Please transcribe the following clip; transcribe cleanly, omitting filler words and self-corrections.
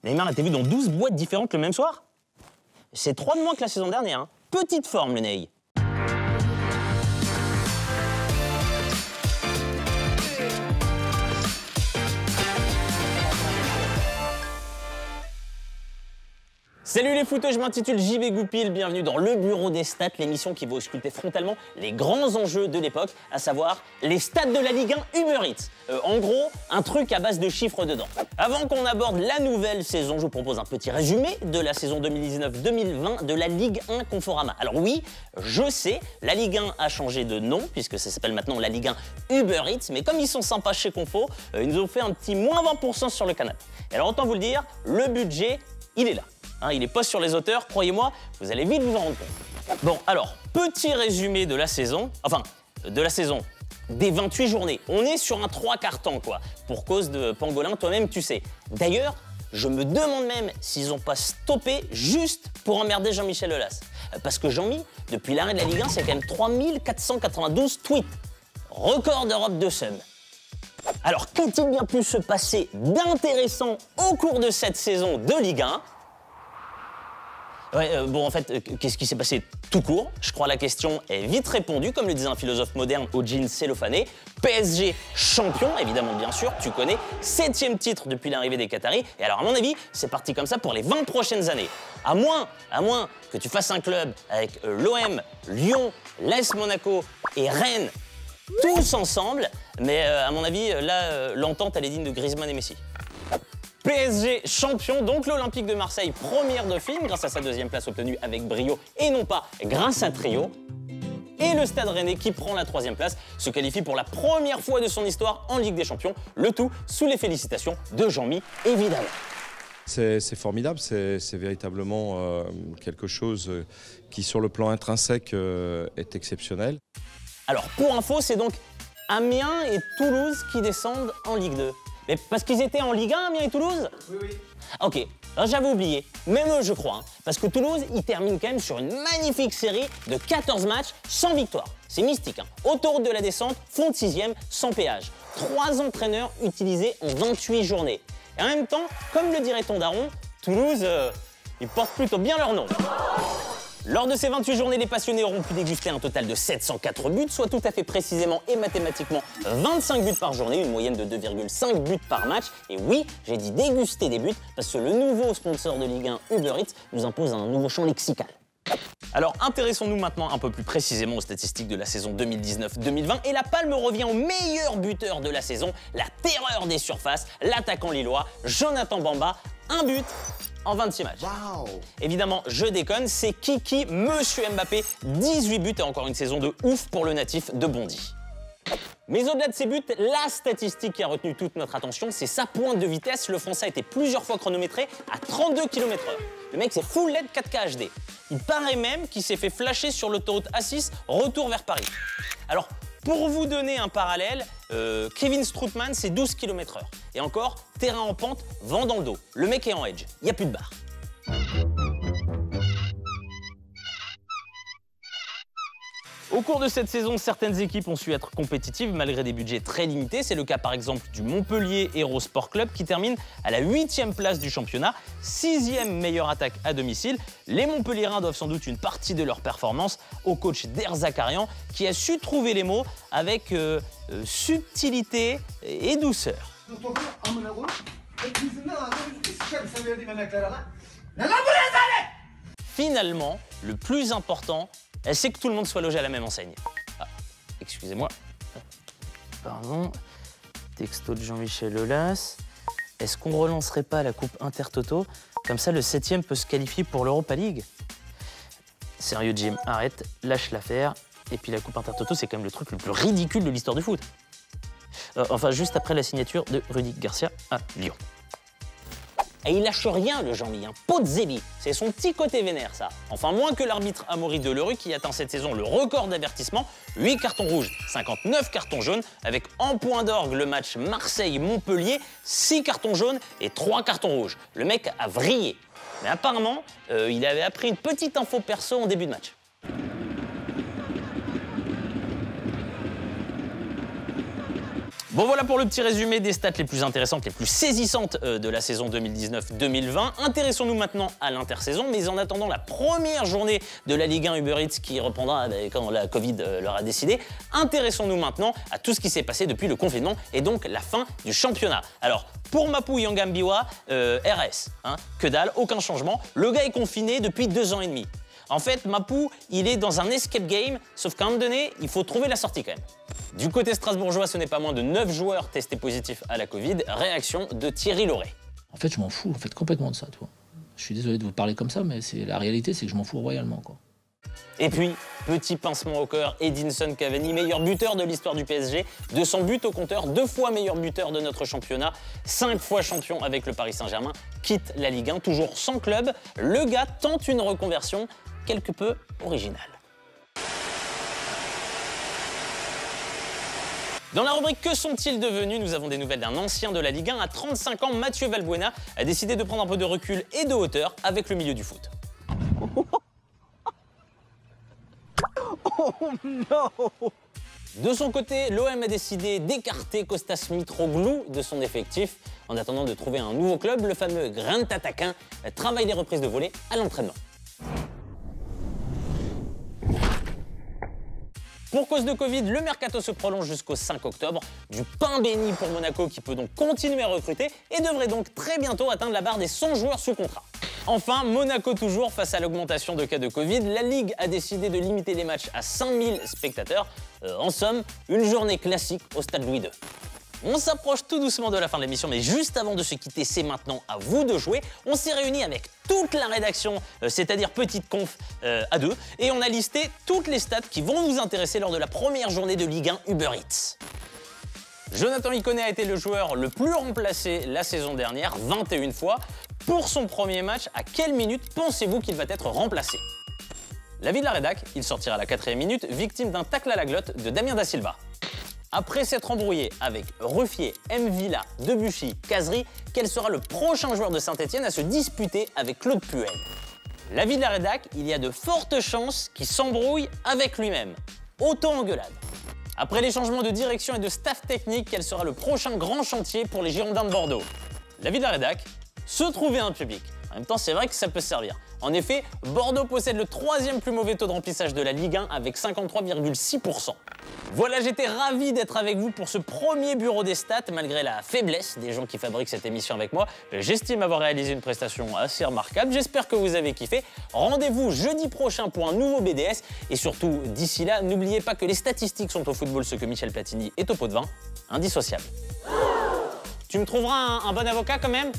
Neymar a été vu dans 12 boîtes différentes le même soir. C'est 3 de moins que la saison dernière. Hein. Petite forme, le Ney. Salut les footeux, je m'intitule JB Goupil, bienvenue dans le Bureau des Stats, l'émission qui va ausculter frontalement les grands enjeux de l'époque, à savoir les stats de la Ligue 1 Uber Eats. En gros, un truc à base de chiffres dedans. Avant qu'on aborde la nouvelle saison, je vous propose un petit résumé de la saison 2019-2020 de la Ligue 1 Conforama. Alors oui, je sais, la Ligue 1 a changé de nom, puisque ça s'appelle maintenant la Ligue 1 Uber Eats, mais comme ils sont sympas chez Confo, ils nous ont fait un petit moins 20% sur le canapé. Et alors autant vous le dire, le budget, il est là. Hein, il n'est pas sur les auteurs, croyez-moi, vous allez vite vous en rendre compte. Bon, alors, petit résumé de la saison, des 28 journées. On est sur un 3/4 temps, quoi, pour cause de Pangolin, toi-même, tu sais. D'ailleurs, je me demande même s'ils n'ont pas stoppé juste pour emmerder Jean-Michel Aulas. Parce que Jean-Mi, depuis l'arrêt de la Ligue 1, c'est quand même 3492 tweets. Record d'Europe de sub. Alors, qu'a-t-il bien pu se passer d'intéressant au cours de cette saison de Ligue 1 ? Ouais, bon, en fait, qu'est-ce qui s'est passé tout court? Je crois la question est vite répondue, comme le disait un philosophe moderne au jean cellophané. PSG champion, évidemment, bien sûr, tu connais. 7e titre depuis l'arrivée des Qataris. Et alors, à mon avis, c'est parti comme ça pour les 20 prochaines années. À moins que tu fasses un club avec l'OM, Lyon, l'AS Monaco et Rennes, tous ensemble. Mais à mon avis, là, l'entente, elle est digne de Griezmann et Messi. PSG champion, donc l'Olympique de Marseille, première dauphine, grâce à sa 2e place obtenue avec brio et non pas grâce à trio. Et le Stade Rennais, qui prend la 3e place, se qualifie pour la première fois de son histoire en Ligue des Champions. Le tout sous les félicitations de Jean-Mi, évidemment. C'est formidable, c'est véritablement quelque chose qui, sur le plan intrinsèque, est exceptionnel. Alors, pour info, c'est donc Amiens et Toulouse qui descendent en Ligue 2. Mais parce qu'ils étaient en Ligue 1, Amiens et Toulouse? Oui. Ok, j'avais oublié. Même eux, je crois. Hein, parce que Toulouse, ils terminent quand même sur une magnifique série de 14 matchs sans victoire. C'est mystique. Hein. Autoroute de la descente, fond de 6e, sans péage. 3 entraîneurs utilisés en 28 journées. Et en même temps, comme le dirait ton daron, Toulouse, ils portent plutôt bien leur nom. Lors de ces 28 journées, les passionnés auront pu déguster un total de 704 buts, soit tout à fait précisément et mathématiquement 25 buts par journée, une moyenne de 2,5 buts par match. Et oui, j'ai dit déguster des buts, parce que le nouveau sponsor de Ligue 1, Uber Eats, nous impose un nouveau champ lexical. Alors intéressons-nous maintenant un peu plus précisément aux statistiques de la saison 2019-2020 et la palme revient au meilleur buteur de la saison, la terreur des surfaces, l'attaquant lillois, Jonathan Bamba, un but en 26 matchs. Wow. Évidemment, je déconne, c'est Kiki, Monsieur Mbappé, 18 buts et encore une saison de ouf pour le natif de Bondy. Mais au-delà de ses buts, la statistique qui a retenu toute notre attention, c'est sa pointe de vitesse. Le Français a été plusieurs fois chronométré à 32 km/h. Le mec, c'est full LED 4K HD. Il paraît même qu'il s'est fait flasher sur l'autoroute A6, retour vers Paris. Alors, pour vous donner un parallèle, Kevin Strootman, c'est 12 km/h. Et encore, terrain en pente, vent dans le dos. Le mec est en edge, il n'y a plus de barre. Au cours de cette saison, certaines équipes ont su être compétitives malgré des budgets très limités. C'est le cas par exemple du Montpellier Hero Sport Club qui termine à la 8e place du championnat, 6e meilleure attaque à domicile. Les Montpelliérains doivent sans doute une partie de leur performance au coach Der Zakarian qui a su trouver les mots avec subtilité et douceur. Finalement, le plus important, c'est que tout le monde soit logé à la même enseigne. Ah, excusez-moi. Pardon. Texto de Jean-Michel Aulas. Est-ce qu'on relancerait pas la Coupe Intertoto? Comme ça, le 7e peut se qualifier pour l'Europa League. Sérieux, Jim, arrête, lâche l'affaire. Et puis la Coupe Intertoto, c'est quand même le truc le plus ridicule de l'histoire du foot. Enfin, juste après la signature de Rudy Garcia à Lyon. Et il lâche rien, le Jean-Mi, hein. Pozzelli, c'est son petit côté vénère, ça. Enfin, moins que l'arbitre Amaury Delerue qui atteint cette saison le record d'avertissement, 8 cartons rouges, 59 cartons jaunes, avec en point d'orgue le match Marseille-Montpellier, 6 cartons jaunes et 3 cartons rouges. Le mec a vrillé. Mais apparemment, il avait appris une petite info perso en début de match. Bon voilà pour le petit résumé des stats les plus intéressantes, les plus saisissantes de la saison 2019-2020. Intéressons-nous maintenant à l'intersaison, mais en attendant la première journée de la Ligue 1 Uber Eats qui reprendra quand la Covid leur a décidé, intéressons-nous maintenant à tout ce qui s'est passé depuis le confinement et donc la fin du championnat. Alors pour Mapou Yangambiwa, RS, que dalle, aucun changement, le gars est confiné depuis 2 ans et demi. En fait, Mapou, il est dans un escape game, sauf qu'à un moment donné, il faut trouver la sortie quand même. Du côté strasbourgeois, ce n'est pas moins de 9 joueurs testés positifs à la Covid. Réaction de Thierry Lauré. En fait, je m'en fous complètement de ça, tu vois. Je suis désolé de vous parler comme ça, mais la réalité, c'est que je m'en fous royalement, quoi. Et puis, petit pincement au cœur, Edinson Cavani, meilleur buteur de l'histoire du PSG, de son but au compteur, 2 fois meilleur buteur de notre championnat, 5 fois champion avec le Paris Saint-Germain, quitte la Ligue 1, toujours sans club. Le gars tente une reconversion quelque peu originale. Dans la rubrique « Que sont-ils devenus ?», nous avons des nouvelles d'un ancien de la Ligue 1. À 35 ans, Mathieu Valbuena a décidé de prendre un peu de recul et de hauteur avec le milieu du foot. Oh non! De son côté, l'OM a décidé d'écarter Kostas Mitroglou de son effectif. En attendant de trouver un nouveau club, le fameux grand attaquant travaille des reprises de volée à l'entraînement. Pour cause de Covid, le mercato se prolonge jusqu'au 5 octobre. Du pain béni pour Monaco qui peut donc continuer à recruter et devrait donc très bientôt atteindre la barre des 100 joueurs sous contrat. Enfin, Monaco toujours face à l'augmentation de cas de Covid, la Ligue a décidé de limiter les matchs à 5000 spectateurs. En somme, une journée classique au stade Louis II. On s'approche tout doucement de la fin de l'émission, mais juste avant de se quitter, c'est maintenant à vous de jouer. On s'est réunis avec toute la rédaction, c'est-à-dire petite conf à 2, et on a listé toutes les stats qui vont vous intéresser lors de la première journée de Ligue 1 Uber Eats. Jonathan Iconé a été le joueur le plus remplacé la saison dernière, 21 fois. Pour son premier match, à quelle minute pensez-vous qu'il va être remplacé? L'avis de la rédac, il sortira à la 4e minute, victime d'un tacle à la glotte de Damien Da Silva. Après s'être embrouillé avec Ruffier, Mvila, Debuchy, Cazery, quel sera le prochain joueur de Saint-Etienne à se disputer avec Claude Puel? L'avis de la rédac, il y a de fortes chances qu'il s'embrouille avec lui-même. Auto-engueulade. Après les changements de direction et de staff technique, quel sera le prochain grand chantier pour les Girondins de Bordeaux? L'avis de la rédac, se trouver un public. En même temps, c'est vrai que ça peut servir. En effet, Bordeaux possède le 3e plus mauvais taux de remplissage de la Ligue 1 avec 53,6%. Voilà, j'étais ravi d'être avec vous pour ce premier bureau des stats, malgré la faiblesse des gens qui fabriquent cette émission avec moi. J'estime avoir réalisé une prestation assez remarquable. J'espère que vous avez kiffé. Rendez-vous jeudi prochain pour un nouveau BDS. Et surtout, d'ici là, n'oubliez pas que les statistiques sont au football ce que Michel Platini est au pot de vin. Indissociable. Tu me trouveras un bon avocat quand même ?